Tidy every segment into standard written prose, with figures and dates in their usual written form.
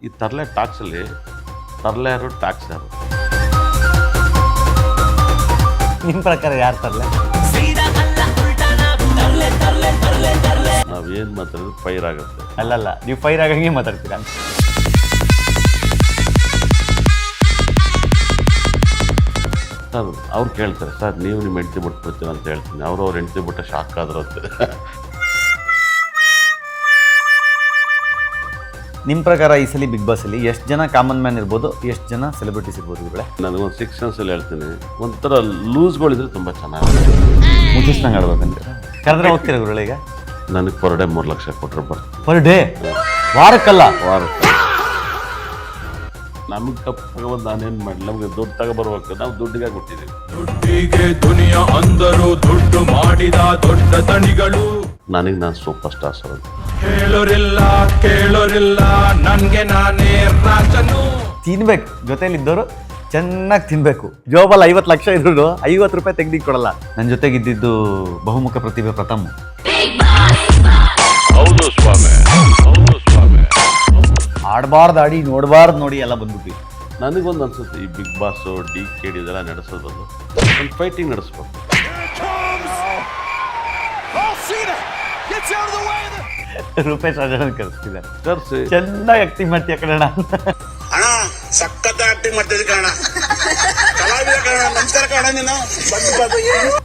ಈ ತರಲೆ ಟಾಕ್ಸಲ್ಲಿ ತರಲೆ ಯಾರು ಟ್ಯಾಕ್ಸ್ ಯಾರು? ನಿಮ್ಮ ಪ್ರಕಾರ ಯಾರು ತರಲೆ? ನಾವೇನು ಮಾತಾಡಿದ್ರೆ ಫೈರ್ ಆಗುತ್ತೆ. ಅಲ್ಲಲ್ಲ, ನೀವು ಫೈರ್ ಆಗಂಗೆ ಮಾತಾಡ್ತೀರಾ. ಸರ್ ಅವ್ರು ಕೇಳ್ತಾರೆ, ಸರ್ ನೀವು ನಿಮ್ಮ ಹೆಂಡತಿ ಬಿಟ್ಬಿಡ್ತೀವಿ ಅಂತ ಹೇಳ್ತೀನಿ. ಅವ್ರ ಹೆಂಡತಿ ಬಿಟ್ಟ ಶಾಕ್ ಆದ್ರು ಅಂತ. ನಿಮ್ಮ ಪ್ರಕಾರ ಈ ಸಲ ಬಿಗ್ ಬಾಸಲ್ಲಿ ಎಷ್ಟು ಜನ ಕಾಮನ್ ಮ್ಯಾನ್ ಇರ್ಬೋದು, ಎಷ್ಟು ಜನ ಸೆಲೆಬ್ರಿಟೀಸ್ ಇರ್ಬೋದು ಇವಳೆ? ನನಗೊಂದು 6 ಸೆನ್ಸಲ್ಲಿ ಹೇಳ್ತೀನಿ, ಒಂಥರ ಲೂಸ್ಗಳಿದ್ರೆ ತುಂಬ ಚೆನ್ನಾಗಿ ಮುಗಿಸ್ದಂಗೆ ಆಡ್ಬೇಕಂತ ಕರೆದ್ರೆ ಹೋಗ್ತೀರ ಗುರುಳೆ? ಈಗ ನನಗೆ ಪರ್ ಡೇ 3 ಲಕ್ಷ ಕೊಟ್ಟರೆ ಬರ್ತೀನಿ. Per day? ವಾರಕ್ಕಲ್ಲ, ವಾರಕ್ಕೆ. ನಮಗೆ ಕಪ್ ತಗೊಬಂದು ನಾನೇನು ಮಾಡಿ, ನಮಗೆ ದುಡ್ಡು ತಗೊಬರ್ಬೇಕು. ನಾವು ದುಡ್ಡಿಗೆ ಕೊಟ್ಟಿದ್ದೀವಿ. ದುಡ್ಡಿಗೆ ದುನಿಯಾ ಅಂದರು, ದುಡ್ಡು ಮಾಡಿದ ದೊಡ್ಡ ದಣಿಗಳು. ನನಗೆ ನಾನು ಸೂಪರ್ ಸ್ಟಾರ್ ಸರ್. ಹೇಳೋರಿಲ್ಲ ಕೇಳೋರಿಲ್ಲ, ನನಗೆ ನಾನೇ ರಾಜನು. ತಿನ್ಬೇಕು, ಜೊತೆಲಿದ್ದವರು ಚೆನ್ನಾಗಿ ತಿನ್ಬೇಕು. ಜೋಬಲ್ಲಿ 50 ಲಕ್ಷ ಇದ್ರು 50 ರೂಪಾಯಿ ತೆಗ್ದು ಕೊಡಲ್ಲ. ನನ್ನ ಜೊತೆಗಿದ್ದಿದ್ದು ಬಹುಮುಖ ಪ್ರತಿಭೆ ಪ್ರಥಮ್. ಹೌದು ಸ್ವಾಮಿ, ಹೌದು ಸ್ವಾಮಿ. ಆಡಬಾರ್ದು ಆಡಿ, ನೋಡಬಾರ್ದು ನೋಡಿ ಎಲ್ಲ ಬಂದ್ಬಿಟ್ವಿ. ನನಗೊಂದು ಅನ್ಸುತ್ತೆ, ಈ ಬಿಗ್ ಬಾಸು DKD ಇದೆಲ್ಲ ನಡೆಸೋದಲ್ಲ, ಒಂದು ಫೈಟಿಂಗ್ ನಡೆಸ್ಬೇಕು. ರೂಪೇಶ್ ರಾಜನ್ ಕರೆಸ್ತಿದ್ದಾರೆ, ಕರ್ಸಿ ಚೆನ್ನಾಗಿ ಆಕ್ಟಿಂಗ್ ಮಾಡ್ತೀಯ ಕಣಣ್ಣ. ಅಣ್ಣ ಸಖತ್ ಆಕ್ಟಿಂಗ್ ಮಾಡ್ತಿದ್ದೆ ಕಣ, ಕಲಾವಿದ ಕಣ. ನಮಸ್ಕಾರ ಕಣ. ನೀನು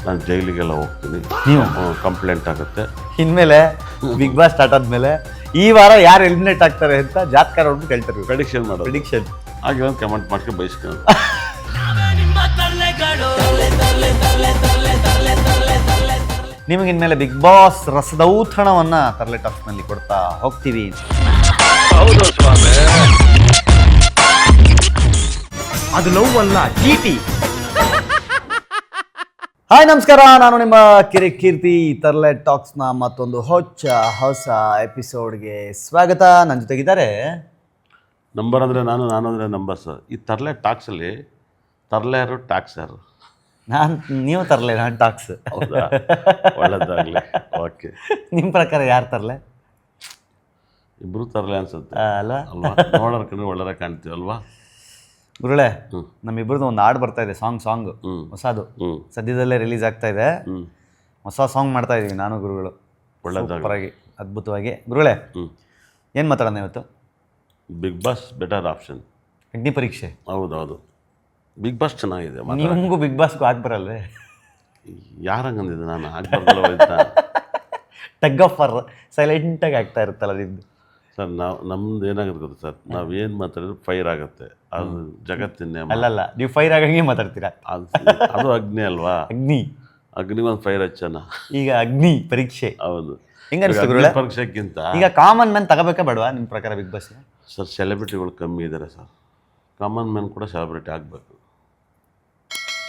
ನಾನು ಜೈಲಿಗೆಲ್ಲ ಹೋಗ್ತೀನಿ. ನೀವು ಕಂಪ್ಲೇಂಟ್ ಆಗುತ್ತೆ. ಇನ್ಮೇಲೆ ಬಿಗ್ ಬಾಸ್ ಸ್ಟಾರ್ಟ್ ಆದ್ಮೇಲೆ ಈ ವಾರ ಯಾರು ಎಲಿಮಿನೇಟ್ ಆಗ್ತಾರೆ ಅಂತ ಜಾತಕ ನೋಡ್ಬಿಟ್ಟು ಹೇಳ್ತಾರೆ. ಪ್ರೆಡಿಕ್ಷನ್ ಮಾಡೋದು. ಪ್ರಿಡಿಕ್ಷನ್ ಹಾಗೆ ಒಂದು ಕಮೆಂಟ್ ಮಾಡ್ಕೊಂಡು ಬಯಸ್ಕೊಂಡು ನಿಮಗೆ ಇನ್ಮೇಲೆ ಬಿಗ್ ಬಾಸ್ ರಸದೌತಣವನ್ನ ತರಲೆ ಟಾಕ್ಸ್ನಲ್ಲಿ ಕೊಡ್ತಾ ಹೋಗ್ತೀವಿ. ಹೌದು ಸ್ವಾಮಿ. ಅದು ಲವ್ ಅಲ್ಲ, ಚೀಟಿ. ಹಾಯ್ ನಮಸ್ಕಾರ, ನಾನು ನಿಮ್ಮ ಕಿರಿಕೀರ್ತಿ. ತರಲೆ ಟಾಕ್ಸ್ನ ಮತ್ತೊಂದು ಹೊಸ ಎಪಿಸೋಡ್ಗೆ ಸ್ವಾಗತ. ನನ್ನ ಜೊತೆಗಿದ್ದಾರೆ ನಂಬರ್ ಅಂದರೆ ನಾನು ಅಂದರೆ ನಂಬರ್ ಸರ್. ಈ ತರಲೆ ಟಾಕ್ಸಲ್ಲಿ ತರಲೆ ಯಾರು ಟ್ಯಾಕ್ಸ್ ಯಾರು? ನೀವು ತರಲೆ, ನಾನು ಟಾಕ್ಸ್. ಹೌದಾ? ಒಳ್ಳೆದಾಗಲಿ. ಓಕೆ. ನಿಮ್ಮ ಪ್ರಕಾರ ಯಾರು ತರಲೆ? ಇಬ್ಬರು ತರಲೆ ಅನ್ಸುತ್ತೆ ಅಲ್ವಾ? ಅಲ್ವಾ? ನೋಡೋರ್ ಕಡೆ ಒಳ್ಳೆದ ಕಾಣ್ತೀವಲ್ವಾ? ಗುರುಳೆ, ನಮ್ಮಿಬ್ಬರದ್ದು ಒಂದು ಹಾಡು ಬರ್ತಾ ಇದೆ, ಸಾಂಗ್ ಹೊಸದು. ಸದ್ಯದಲ್ಲೇ ರಿಲೀಸ್ ಆಗ್ತಾ ಇದೆ. ಹೊಸ ಸಾಂಗ್ ಮಾಡ್ತಾ ಇದೀವಿ ನಾನು ಗುರುಗಳು. ಒಳ್ಳೆದಾಗಿ, ಅದ್ಭುತವಾಗಿ. ಗುರುಳೆ, ಏನು ಮಾತಾಡೋಣ ಇವತ್ತು? Bigg Boss better option. ಅಗ್ನಿ ಪರೀಕ್ಷೆ. ಹೌದೌದು, ಬಿಗ್ ಬಾಸ್ ಚೆನ್ನಾಗಿದೆ. ನಿಮಗೂ ಬಿಗ್ ಬಾಸ್ಗೂ ಆಗ್ಬರಲ್ವೇ? ಯಾರಂಗಂದಿದೆ? ನಾನು ಆಗ್ಬಾರ್ದಲ್ಲ. ಟಗ್ ಆಫ್ ಫರ್ ಸೈಲೆಂಟಾಗಿ ಆಗ್ತಾ ಇರುತ್ತಲ್ಲ ನಿಮ್ದು. ಸರ್ ನಮ್ದು ಏನಾಗುತ್ತೆ ಗೊತ್ತಾ ಸರ್, ನಾವೇನು ಮಾತಾಡಿದ್ರೆ ಫೈರ್ ಆಗುತ್ತೆ. ಅದು ಜಗತ್ತಿನ ಅಲ್ಲಲ್ಲ, ನೀವು ಫೈರ್ ಆಗಂಗೆ ಮಾತಾಡ್ತೀರಾ. ಅದು ಅಗ್ನಿ ಅಲ್ವಾ? ಅಗ್ನಿ ಒಂದು ಫೈರ್ ಹಚ್ಚನ. ಈಗ ಅಗ್ನಿ ಪರೀಕ್ಷೆ. ಹೌದು. ಹೆಂಗ ಅನಿಸ್ತು ಗುರುಳೆ? ಪರೀಕ್ಷೆಗಿಂತ ಈಗ ಕಾಮನ್ ಮ್ಯಾನ್ ತಗೋಬೇಕಾ ಬೇಡವಾ ನಿಮ್ಮ ಪ್ರಕಾರ ಬಿಗ್ ಬಾಸ್? ಸರ್ ಸೆಲೆಬ್ರಿಟಿಗಳು ಕಮ್ಮಿ ಇದ್ದಾರೆ ಸರ್. ಕಾಮನ್ ಮ್ಯಾನ್ ಕೂಡ ಸೆಲೆಬ್ರಿಟಿ ಆಗಬೇಕು.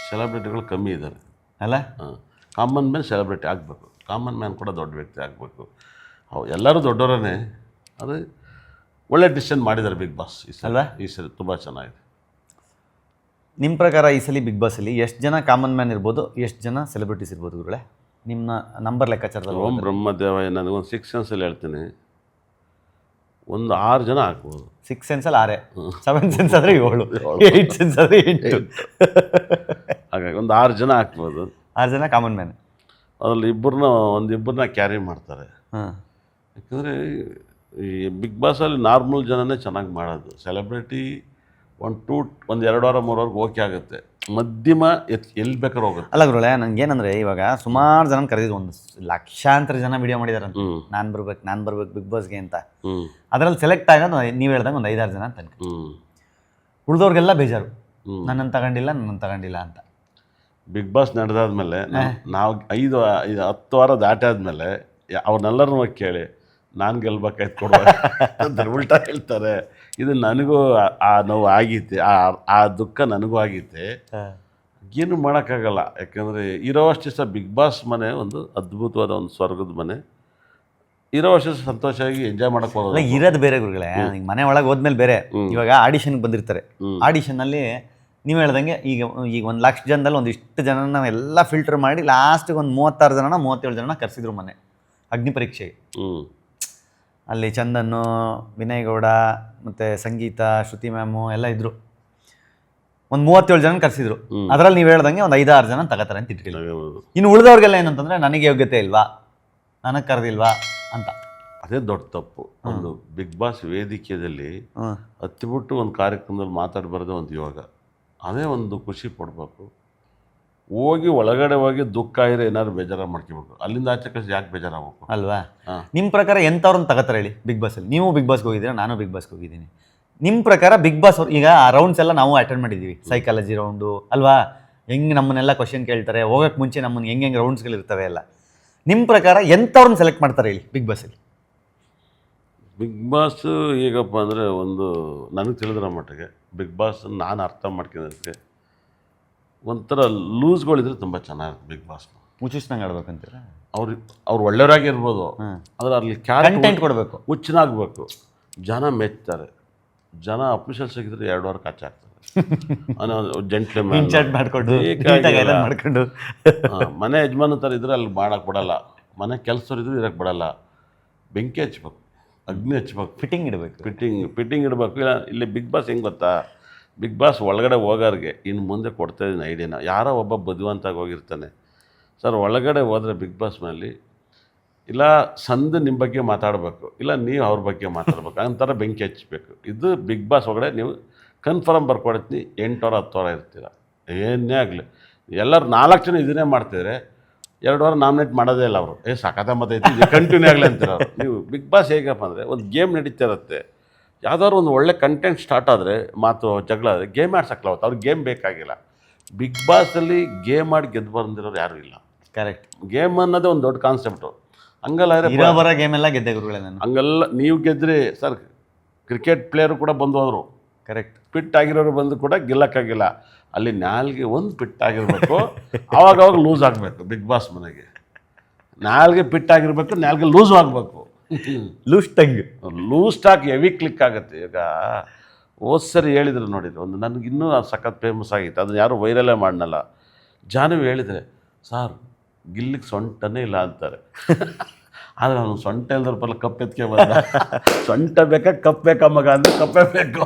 ಸೆಲೆಬ್ರಿಟಿಗಳು ಕಮ್ಮಿ ಇದ್ದಾರೆ ಅಲ್ಲ? ಕಾಮನ್ ಮ್ಯಾನ್ ಸೆಲೆಬ್ರಿಟಿ ಆಗಬೇಕು. ಕಾಮನ್ ಮ್ಯಾನ್ ಕೂಡ ದೊಡ್ಡ ವ್ಯಕ್ತಿ ಆಗಬೇಕು. ಎಲ್ಲರೂ ದೊಡ್ಡವರೇ. ಅದು ಒಳ್ಳೆ ಡಿಸಿಷನ್ ಮಾಡಿದ್ದಾರೆ ಬಿಗ್ ಬಾಸ್ ಈ ಸಲ. ಈ ಸಲ ತುಂಬ ಚೆನ್ನಾಗಿದೆ. ನಿಮ್ಮ ಪ್ರಕಾರ ಈ ಸಲ ಬಿಗ್ ಬಾಸಲ್ಲಿ ಎಷ್ಟು ಜನ ಕಾಮನ್ ಮ್ಯಾನ್ ಇರ್ಬೋದು, ಎಷ್ಟು ಜನ ಸೆಲೆಬ್ರಿಟೀಸ್ ಇರ್ಬೋದು ಗುರುಳೆ? ನಿಮ್ಮ ನಂಬರ್ ಲೆಕ್ಕಾಚಾರದಲ್ಲಿ? ಓಂ ಬ್ರಹ್ಮದೇವ, ನನಗೊಂದು 6 ಸೆನ್ಸಲ್ಲಿ ಹೇಳ್ತೀನಿ, ಒಂದು 6 ಜನ ಹಾಕ್ಬೋದು. 6 ಸೆನ್ಸಲ್ಲಿ 6, 7 ಸೆನ್ಸ್ ಆದರೆ 7, 8 ಸೆನ್ಸ್ ಆದರೆ 8. ಹಾಗಾಗಿ ಒಂದು 6 ಜನ ಹಾಕ್ಬೋದು. 6 ಜನ ಕಾಮನ್ ಮ್ಯಾನ್. ಅದರಲ್ಲಿ ಒಂದಿಬ್ಬರನ್ನ ಕ್ಯಾರಿ ಮಾಡ್ತಾರೆ. ಯಾಕಂದರೆ ಈ ಬಿಗ್ ಬಾಸಲ್ಲಿ ನಾರ್ಮಲ್ ಜನನೇ ಚೆನ್ನಾಗಿ ಮಾಡೋದು. ಸೆಲೆಬ್ರಿಟಿ 1-2 ವಾರ 3 ವಾರಕ್ಕೆ ಓಕೆ ಆಗುತ್ತೆ. ಮಧ್ಯಮ ಎಲ್ಲಿ ಬೇಕಾದ್ರೂ ಹೋಗುತ್ತೆ. ಅಲ್ಲ ಗುರುಳೆ, ನನಗೇನಂದರೆ ಇವಾಗ ಸುಮಾರು ಜನ ಕರೆದಿದ್ದು, ಒಂದು ಲಕ್ಷಾಂತರ ಜನ ವಿಡಿಯೋ ಮಾಡಿದಾರಂತ, ನಾನು ಬರ್ಬೇಕು ಬಿಗ್ ಬಾಸ್ಗೆ ಅಂತ. ಅದರಲ್ಲಿ ಸೆಲೆಕ್ಟ್ ಆಗೋದು ನೀವು ಹೇಳ್ದಂಗೆ ಒಂದು 5-6 ಜನ ಅಂತ ಅನ್ಕೊ. ಉಳಿದವ್ರಿಗೆಲ್ಲ ಬೇಜಾರು, ನನ್ನನ್ನು ತಗೊಂಡಿಲ್ಲ ಅಂತ. ಬಿಗ್ ಬಾಸ್ ನಡೆದಾದ್ಮೇಲೆ ನಾವು 5-10 ವಾರ ದಾಟಾದ್ಮೇಲೆ ಅವ್ರನ್ನೆಲ್ಲರೂ ಕೇಳಿ ನಾನು ಗೆಲ್ಬೇಕಾಯ್ತು ಕೊಡ್ಬೇಕು ಉಲ್ಟಾ ಹೇಳ್ತಾರೆ. ಇದು ನನಗೂ ಆ ನೋವು ಆಗೈತೆ, ಆ ದುಃಖ ನನಗೂ ಆಗೈತೆ. ಏನು ಮಾಡೋಕ್ಕಾಗಲ್ಲ. ಯಾಕಂದರೆ ಇರೋವಷ್ಟು ಸಹ ಬಿಗ್ ಬಾಸ್ ಮನೆ ಒಂದು ಅದ್ಭುತವಾದ ಒಂದು ಸ್ವರ್ಗದ ಮನೆ. ಇರೋವಷ್ಟು ಸಂತೋಷವಾಗಿ ಎಂಜಾಯ್ ಮಾಡೋಕ್ಕೆ ಹೋಗೋದು. ಇರೋದು ಬೇರೆ ಗುರುಗಳೇ. ಈಗ ಮನೆ ಒಳಗೆ ಹೋದ್ಮೇಲೆ ಬೇರೆ. ಇವಾಗ ಆಡಿಷನ್ಗೆ ಬಂದಿರ್ತಾರೆ. ಆಡಿಷನ್ನಲ್ಲಿ ನೀವು ಹೇಳ್ದಂಗೆ ಈಗ 1 ಲಕ್ಷ ಜನದಲ್ಲಿ ಒಂದಿಷ್ಟು ಜನನ ಎಲ್ಲ ಫಿಲ್ಟರ್ ಮಾಡಿ ಲಾಸ್ಟಿಗೆ ಒಂದು 36 ಜನನ 37 ಜನನ ಕರೆಸಿದ್ರು ಮನೆ ಅಗ್ನಿ ಪರೀಕ್ಷೆಗೆ. ಅಲ್ಲಿ ಚಂದನ್ನು, ವಿನಯ್ ಗೌಡ ಮತ್ತು ಸಂಗೀತ, ಶ್ರುತಿ ಮ್ಯಾಮು ಎಲ್ಲ ಇದ್ದರು. ಒಂದು 37 ಜನ ಕರೆಸಿದ್ರು. ಅದರಲ್ಲಿ ನೀವು ಹೇಳ್ದಂಗೆ ಒಂದು 5-6 ಜನ ತಗೋತಾರೆ ಅಂತ ಇಟ್ಕೊಳ್ಳಿ. ಇನ್ನು ಉಳಿದವ್ರಿಗೆಲ್ಲ ಏನಂತಂದರೆ ನನಗೆ ಯೋಗ್ಯತೆ ಇಲ್ವಾ, ನನಗೆ ಕರೆದಿಲ್ವಾ ಅಂತ. ಅದೇ ದೊಡ್ಡ ತಪ್ಪು. ಒಂದು ಬಿಗ್ ಬಾಸ್ ವೇದಿಕೆಯಲ್ಲಿ ಹತ್ತಿಬಿಟ್ಟು ಒಂದು ಕಾರ್ಯಕ್ರಮದಲ್ಲಿ ಮಾತಾಡಬಾರ್ದು ಒಂದು ಯೋಗ. ಅದೇ ಒಂದು ಖುಷಿ ಪಡಬೇಕು. ಹೋಗಿ ಒಳಗಡೆ ಹೋಗಿ ದುಃಖ ಇರೋ ಏನಾದ್ರು ಬೇಜಾರು ಮಾಡ್ಕೋಬೇಕು. ಅಲ್ಲಿಂದ ಆಚೆ ಕಳಿಸಿ ಯಾಕೆ ಬೇಜಾರಾಗಬೇಕು ಅಲ್ವಾ? ನಿಮ್ಮ ಪ್ರಕಾರ ಎಂಥವ್ರನ್ನ ತಗೋತಾರೆ ಹೇಳಿ ಬಿಗ್ ಬಾಸಲ್ಲಿ? ನೀವು ಬಿಗ್ ಬಾಸ್ಗೆ ಹೋಗಿದ್ದೀರಾ, ನಾನು ಬಿಗ್ ಬಾಸ್ಗೆ ಹೋಗಿದ್ದೀನಿ. ನಿಮ್ಮ ಪ್ರಕಾರ ಬಿಗ್ ಬಾಸ್ ಈಗ ಆ ರೌಂಡ್ಸ್ ಎಲ್ಲ ನಾವು ಅಟೆಂಡ್ ಮಾಡಿದ್ದೀವಿ, ಸೈಕಾಲಜಿ ರೌಂಡು ಅಲ್ವಾ, ಹೆಂಗೆ ನಮ್ಮನ್ನೆಲ್ಲ ಕ್ವಶನ್ ಕೇಳ್ತಾರೆ, ಹೋಗೋಕ್ಕೆ ಮುಂಚೆ ನಮ್ಮನ್ನು ಹೆಂಗೆ ರೌಂಡ್ಸ್ಗಳಿರ್ತವೆ ಎಲ್ಲ. ನಿಮ್ಮ ಪ್ರಕಾರ ಎಂಥವ್ರನ್ನ ಸೆಲೆಕ್ಟ್ ಮಾಡ್ತಾರೆ ಹೇಳಿ ಬಿಗ್ ಬಾಸಲ್ಲಿ? ಬಿಗ್ ಬಾಸ್ ಹೇಗಪ್ಪ ಅಂದರೆ, ಒಂದು ನನಗೆ ತಿಳಿದಿರೋ ಮಟ್ಟಿಗೆ ಬಿಗ್ ಬಾಸ್ ನಾನು ಅರ್ಥ ಮಾಡ್ಕೊಂಡಿದ್ದಕ್ಕೆ ಒಂಥರ ಲೂಸ್ಗಳಿದ್ರೆ ತುಂಬ ಚೆನ್ನಾಗಿರುತ್ತೆ ಬಿಗ್ ಬಾಸ್. ಮುಚ್ಚಿಸ್ನಂಗೆ ಆಡ್ಬೇಕಂತೀರ? ಅವ್ರು ಒಳ್ಳೆಯವರಾಗಿರ್ಬೋದು, ಆದರೆ ಅಲ್ಲಿ ಕಂಟೆಂಟ್ ಕೊಡಬೇಕು, ಹುಚ್ಚನಾಗಬೇಕು. ಜನ ಮೆಚ್ತಾರೆ. ಜನ ಅಫಿಷಿಯಲ್ಸ್ ಆಗಿದ್ರೆ 2 ವಾರ ಕಚ್ಚಾಗ್ತಾರೆ. ಜೆಂಟ್ಲ್ಮನ್ ಮಾಡ್ಕೊಂಡು ಮಾಡ್ಕೊಂಡು ಮನೆ ಯಜಮಾನ ಥರ ಇದ್ರೆ ಅಲ್ಲಿ ಮಾಡಕ್ಕೆ ಬಿಡಲ್ಲ. ಮನೆ ಕೆಲಸದವ್ರು ಇದ್ರೆ ಇರಕ್ಕೆ ಬಿಡಲ್ಲ. ಬೆಂಕಿ ಹಚ್ಬೇಕು, ಅಗ್ನಿ ಹಚ್ಬೇಕು, ಫಿಟ್ಟಿಂಗ್ ಇಡಬೇಕು, ಫಿಟ್ಟಿಂಗ್ ಇಡಬೇಕು. ಇಲ್ಲ ಇಲ್ಲಿ ಬಿಗ್ ಬಾಸ್ ಹೆಂಗೆ ಗೊತ್ತಾ, ಬಿಗ್ ಬಾಸ್ ಒಳಗಡೆ ಹೋಗೋರಿಗೆ ಇನ್ನು ಮುಂದೆ ಕೊಡ್ತಾಯಿದ್ದೀನಿ ಐಡಿಯಾನ. ಯಾರೋ ಒಬ್ಬ ಬುದ್ಧಿವಂತಾಗಿ ಹೋಗಿರ್ತಾನೆ ಸರ್, ಒಳಗಡೆ ಹೋದರೆ ಬಿಗ್ ಬಾಸ್ ಮೇಲೆ ಇಲ್ಲ ಸಂದು ನಿಮ್ಮ ಬಗ್ಗೆ ಮಾತಾಡಬೇಕು, ಇಲ್ಲ ನೀವು ಅವ್ರ ಬಗ್ಗೆ ಮಾತಾಡ್ಬೇಕು, ಅಂಥರ ಬೆಂಕಿ ಹಚ್ಚಬೇಕು. ಇದು ಬಿಗ್ ಬಾಸ್ ಒಳಗಡೆ ನೀವು ಕನ್ಫರ್ಮ್ ಬರ್ಕೊಡ್ತೀನಿ. 8 ವಾರ 10 ವಾರ ಇರ್ತೀರ, ಏನೇ ಆಗಲಿ. ಎಲ್ಲರೂ 4 ಜನ ಇದನ್ನೇ ಮಾಡ್ತಿದ್ರೆ 2 ವಾರ ನಾಮಿನೇಟ್ ಮಾಡೋದೇ ಇಲ್ಲ ಅವರು. ಸಖತ ಮತ್ತೈತಿ, ಕಂಟಿನ್ಯೂ ಆಗಲಿ ಅಂತೀರ ಅವರು. ನೀವು ಬಿಗ್ ಬಾಸ್ ಹೇಗಪ್ಪ ಅಂದರೆ, ಒಂದು ಗೇಮ್ ನಡೀತಾ ಇರುತ್ತೆ. ಯಾವ್ದಾದ್ರು ಒಂದು ಒಳ್ಳೆ ಕಂಟೆಂಟ್ ಸ್ಟಾರ್ಟ್ ಆದರೆ ಮಾತು ಜಗಳ ಆದರೆ ಗೇಮ್ ಆಡ್ಸಕ್ಲ ಅವತ್ತು ಅವ್ರಿಗೆ ಗೇಮ್ ಬೇಕಾಗಿಲ್ಲ. ಬಿಗ್ ಬಾಸಲ್ಲಿ ಗೇಮ್ ಆಡಿ ಗೆದ್ದು ಬಂದಿರೋರು ಯಾರೂ ಇಲ್ಲ. ಕರೆಕ್ಟ್. ಗೇಮ್ ಅನ್ನೋದೇ ಒಂದು ದೊಡ್ಡ ಕಾನ್ಸೆಪ್ಟು. ಹಂಗಲ್ಲ ಬರೋ ಗೇಮ್ ಎಲ್ಲ ಗೆದ್ದೆ ಗುರುಗಳೇ ನಾನು. ಹಂಗೆಲ್ಲ ನೀವು ಗೆದ್ದರೆ ಸರ್, ಕ್ರಿಕೆಟ್ ಪ್ಲೇಯರು ಕೂಡ ಬಂದು ಹೋದರು. ಕರೆಕ್ಟ್. ಫಿಟ್ ಆಗಿರೋರು ಬಂದು ಕೂಡ ಗೆಲ್ಲಕ್ಕಾಗಿಲ್ಲ. ಅಲ್ಲಿ ನಾಲ್ಗೆ ಒಂದು ಫಿಟ್ ಆಗಿರಬೇಕು, ಆವಾಗ ಲೂಸ್ ಆಗಬೇಕು. ಬಿಗ್ ಬಾಸ್ ಮನೆಗೆ ನಾಲ್ಗೆ ಫಿಟ್ ಆಗಿರಬೇಕು, ನಾಲ್ಗೆ ಲೂಸು ಆಗಬೇಕು. ಲೂಸ್ ಟಾಕ್ ಹೆವಿ ಕ್ಲಿಕ್ ಆಗುತ್ತೆ. ಈಗ ಹೋದ್ ಸರಿ ಹೇಳಿದ್ರು ನೋಡಿದ್ರು, ಒಂದು ನನಗಿನ್ನೂ ಸಖತ್ ಫೇಮಸ್ ಆಗಿತ್ತು, ಅದನ್ನು ಯಾರು ವೈರಲ್ಲೇ ಮಾಡನಲ್ಲ. ಜಾನವಿ ಹೇಳಿದರೆ, ಸಾರ್ ಗಿಲ್ಲಿಗೆ ಸೊಂಟನೇ ಇಲ್ಲ ಅಂತಾರೆ. ಆದರೆ ಅವನು ಸೊಂಟ ಇಲ್ದ್ರ ಪರ್ಲ ಕಪ್ಪೆತ್ಕೆ ಬಂದ. ಸೊಂಟ ಬೇಕಾ ಕಪ್ ಬೇಕಾ ಮಗ ಅಂದರೆ ಕಪ್ಪೆ ಬೇಕು.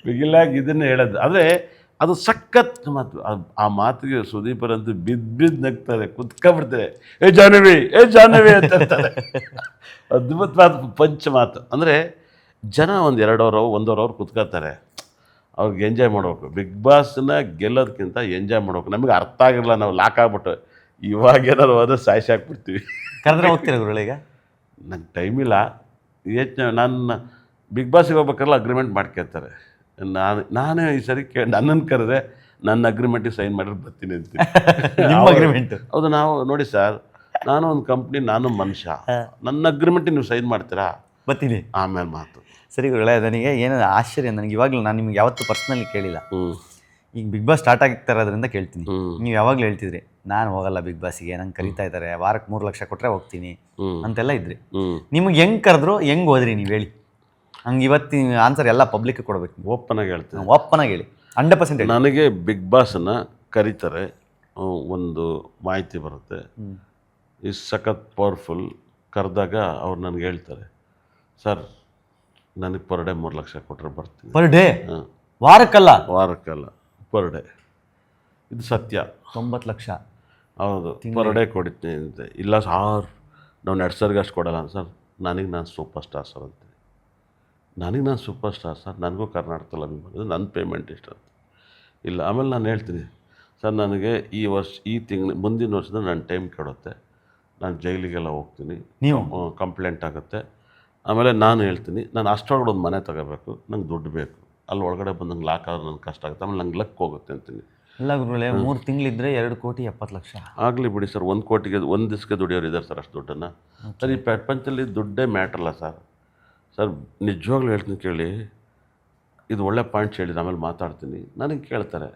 ಬಿಗಿಲಾಗಿ ಇದನ್ನೇ ಹೇಳೋದು. ಆದರೆ ಅದು ಸಖತ್ ಮಾತು. ಆ ಮಾತಿಗೆ ಸುದೀಪರಂತೂ ಬಿದ್ದು ನಗ್ತಾರೆ, ಕುತ್ಕೊಂಡ್ಬಿಡ್ತಾರೆ. ಏ ಜಾನವಿ ಅಂತ ಹೇಳ್ತಾರೆ. ಅದ್ಭುತವಾದ ಪಂಚ ಮಾತು. ಅಂದರೆ ಜನ ಒಂದು 2 ಅವರ್ 1 ಅವರ್ ಕುತ್ಕೋತಾರೆ. ಅವ್ರಿಗೆ ಎಂಜಾಯ್ ಮಾಡ್ಬೇಕು. ಬಿಗ್ ಬಾಸ್ನ ಗೆಲ್ಲೋದಕ್ಕಿಂತ ಎಂಜಾಯ್ ಮಾಡ್ಬೇಕು. ನಮಗೆ ಅರ್ಥ ಆಗಿರಲ್ಲ, ನಾವು ಲಾಕ್ ಆಗ್ಬಿಟ್ಟು ಇವಾಗ ಏನಾದ್ರು ಹೋದ್ರೆ ಸಾಯಿಸಿ ಹಾಕ್ಬಿಡ್ತೀವಿ. ಕರೆದ್ರೆ ಹೋಗ್ತೀರ ಗುರುಗಳೀಗ? ನಂಗೆ ಟೈಮ್ ಇಲ್ಲ. ನಾನು ಬಿಗ್ ಬಾಸಿಗೆ ಹೋಗ್ಬೇಕಾರಲ್ಲ ಅಗ್ರಿಮೆಂಟ್ ಮಾಡ್ಕೊಳ್ತಾರೆ. ನಾನೇ ಈ ಸರಿ ನನ್ನನ್ನು ಕರೆದ್ರೆ ನನ್ನ ಅಗ್ರಿಮೆಂಟಿಗೆ ಸೈನ್ ಮಾಡಿದ್ರೆ ಬರ್ತೀನಿ ಅಂತೀನಿ. ನಿಮ್ಮ ಅಗ್ರಿಮೆಂಟ್? ಹೌದು. ನಾವು ನೋಡಿ ಸರ್, ನಾನು ಒಂದು ಕಂಪ್ನಿ, ನಾನು ಮನುಷ್ಯ, ನನ್ನ ಅಗ್ರಿಮೆಂಟಿಗೆ ನೀವು ಸೈನ್ ಮಾಡ್ತೀರಾ? ಬರ್ತೀನಿ. ಆಮೇಲೆ ಮಾತು. ಸರಿ ಗುರುಗಳೇ, ನನಗೆ ಏನೋ ಆಶ್ಚರ್ಯ, ನನಗೆ ಇವಾಗಲೂ ನಾನು ನಿಮ್ಗೆ ಯಾವತ್ತೂ ಪರ್ಸ್ನಲಿ ಕೇಳಿಲ್ಲ. ಈಗ ಬಿಗ್ ಬಾಸ್ ಸ್ಟಾರ್ಟ್ ಆಗ್ತಾ ಇರೋದ್ರಿಂದ ಕೇಳ್ತೀನಿ. ನೀವು ಯಾವಾಗಲೂ ಹೇಳ್ತಿದ್ರಿ ನಾನು ಹೋಗಲ್ಲ ಬಿಗ್ ಬಾಸಿಗೆ, ನಂಗೆ ಕರೀತಾ ಇದ್ದಾರೆ, ವಾರಕ್ಕೆ 3 ಲಕ್ಷ ಕೊಟ್ಟರೆ ಹೋಗ್ತೀನಿ ಅಂತೆಲ್ಲ ಇದ್ರಿ. ನಿಮ್ಗೆ ಹೆಂಗೆ ಕರೆದ್ರು, ಹೆಂಗೆ ಹೋದ್ರಿ ನೀವು ಹೇಳಿ? ಹಂಗೆ ಇವತ್ತಿನ ಆನ್ಸರ್ ಎಲ್ಲ ಪಬ್ಲಿಕ್ ಕೊಡ್ಬೇಕು. ಓಪನಾಗಿ ಹೇಳ್ತೀನಿ, ಓಪನಾಗಿ ಹೇಳಿ. 100% ನನಗೆ ಬಿಗ್ ಬಾಸನ್ನು ಕರೀತಾರೆ, ಒಂದು ಮಾಹಿತಿ ಬರುತ್ತೆ, ಈ ಸಖತ್ ಪವರ್ಫುಲ್. ಕರೆದಾಗ ಅವ್ರು ನನಗೆ ಹೇಳ್ತಾರೆ, ಸರ್ ನನಗೆ ಪರ್ ಡೇ 3 ಲಕ್ಷ ಕೊಟ್ಟರೆ ಬರ್ತೀನಿ. Per day? ವಾರಕ್ಕಲ್ಲ ಪರ್ ಡೇ. ಇದು ಸತ್ಯ. 90 ಲಕ್ಷ. ಹೌದು, ಪರ್ ಡೇ ಕೊಡ್ತೀನಿ ಅಂತೆ. ಇಲ್ಲ ಸಾರ್ ನಾವು ನಡ್ಸರ್ಗೆ ಅಷ್ಟು ಕೊಡಲ್ಲ ಸರ್. ನಾನು ಸೂಪರ್ ಸ್ಟಾರ್ ಸರ್ ಅಂತೀನಿ. ನಾನು ಸೂಪರ್ ಸ್ಟಾರ್ ಸರ್, ನನಗೂ ಕರ್ನಾಟಕದಲ್ಲಿ ಅಭಿಮಾನ, ನನ್ನ ಪೇಮೆಂಟ್ ಇಷ್ಟ ಅಂತ. ಇಲ್ಲ, ಆಮೇಲೆ ನಾನು ಹೇಳ್ತೀನಿ, ಸರ್ ನನಗೆ ಈ ತಿಂಗಳು ಮುಂದಿನ ವರ್ಷದ ನನ್ನ ಟೈಮ್ ಕೆಡುತ್ತೆ, ನಾನು ಜೈಲಿಗೆಲ್ಲ ಹೋಗ್ತೀನಿ, ನೀವು ಕಂಪ್ಲೇಂಟ್ ಆಗುತ್ತೆ. ಆಮೇಲೆ ನಾನು ಹೇಳ್ತೀನಿ, ನಾನು ಅಷ್ಟೊಳಗಡೆ ಒಂದು ಮನೆ ತಗೋಬೇಕು, ನಂಗೆ ದುಡ್ಡು ಬೇಕು, ಅಲ್ಲಿ ಒಳಗಡೆ ಬಂದು ನಂಗೆ ಲಾಕ್ ಆದ್ರೆ ನನಗೆ ಕಷ್ಟ ಆಗುತ್ತೆ, ಆಮೇಲೆ ನಂಗೆ ಲಕ್ ಹೋಗುತ್ತೆ ಅಂತೀನಿ. ಎಲ್ಲ ಗುರುಗಳೇ, 3 ತಿಂಗಳಿದ್ರೆ 2,70,00,000 ಆಗಲಿ ಬಿಡಿ ಸರ್. 1 ಕೋಟಿಗೆ 1 ದಿವಸಕ್ಕೆ ದುಡಿಯೋರು ಇದ್ದಾರೆ ಸರ್ ಅಷ್ಟು ದುಡ್ಡನ್ನು. ಸರ್ ಈ ಪ್ರಪಂಚದಲ್ಲಿ ದುಡ್ಡೇ ಮ್ಯಾಟ್ರಲ್ಲ ಸರ್. ಸರ್ ನಿಜವಾಗ್ಲೂ ಹೇಳ್ತೀನಿ ಕೇಳಿ, ಇದು ಒಳ್ಳೆ ಪಾಯಿಂಟ್ಸ್ ಹೇಳಿದ್ರೆ ಆಮೇಲೆ ಮಾತಾಡ್ತೀನಿ. ನನಗೆ ಕೇಳ್ತಾರೆ,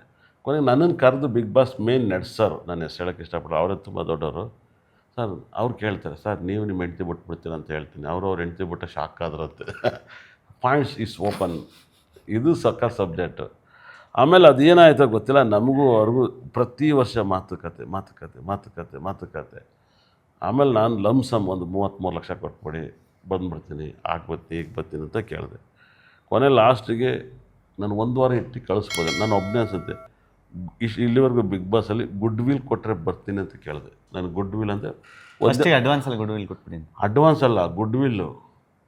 ಕೊನೆಗೆ ನನ್ನನ್ನು ಕರೆದು ಬಿಗ್ ಬಾಸ್ ಮೇನ್ ನಡೆಸೋರು, ನಾನು ಹೆಸರು ಹೇಳೋಕ್ಕೆ ಇಷ್ಟಪಡ್ತಾರೆ, ಅವರೇ ತುಂಬ ದೊಡ್ಡವರು ಸರ್. ಅವ್ರು ಕೇಳ್ತಾರೆ, ಸರ್ ನೀವು ನಿಮ್ಮ ಹೆಂಡ್ತಿ ಬಿಟ್ಬಿಡ್ತೀರ ಅಂತ ಹೇಳ್ತೀನಿ. ಅವ್ರ ಹೆಂಡ್ತಿ ಬಿಟ್ಟು ಶಾಕ್ ಆದ್ರಂತೆ. Points is open. ಇದು ಸಕ್ಕ ಸಬ್ಜೆಕ್ಟು. ಆಮೇಲೆ ಅದೇನಾಯ್ತೋ ಗೊತ್ತಿಲ್ಲ, ನಮಗೂ ಅವ್ರಿಗೂ ಪ್ರತಿ ವರ್ಷ ಮಾತುಕತೆ. ಆಮೇಲೆ ನಾನು ಲಮ್ಸಮ್ ಒಂದು 33 ಲಕ್ಷ ಕೊಟ್ಬಿಡಿ, ಬಂದ್ಬಿಡ್ತೀನಿ, ಬರ್ತೀನಿ, ಈಗ ಬರ್ತೀನಿ ಅಂತ ಕೇಳಿದೆ. ಕೊನೆ ಲಾಸ್ಟಿಗೆ ನಾನು 1 ವಾರ ಇಟ್ಟು ಕಳಿಸ್ಬೋದೆ, ನಾನು ಒಬ್ಬನೇ ಅನ್ಸುತ್ತೆ. ಇಲ್ಲಿವರೆಗೂ ಬಿಗ್ ಬಾಸಲ್ಲಿ ಗುಡ್ ವಿಲ್ ಕೊಟ್ಟರೆ ಬರ್ತೀನಿ ಅಂತ ಕೇಳಿದೆ. ನಾನು ಗುಡ್ ವಿಲ್ ಅಂದರೆ ಅಡ್ವಾನ್ಸಲ್ಲಿ ಗುಡ್ ವಿಲ್ ಕೊಟ್ಬಿಡಿ. ಅಡ್ವಾನ್ಸ್ ಅಲ್ಲ, ಗುಡ್ ವಿಲ್ಲು.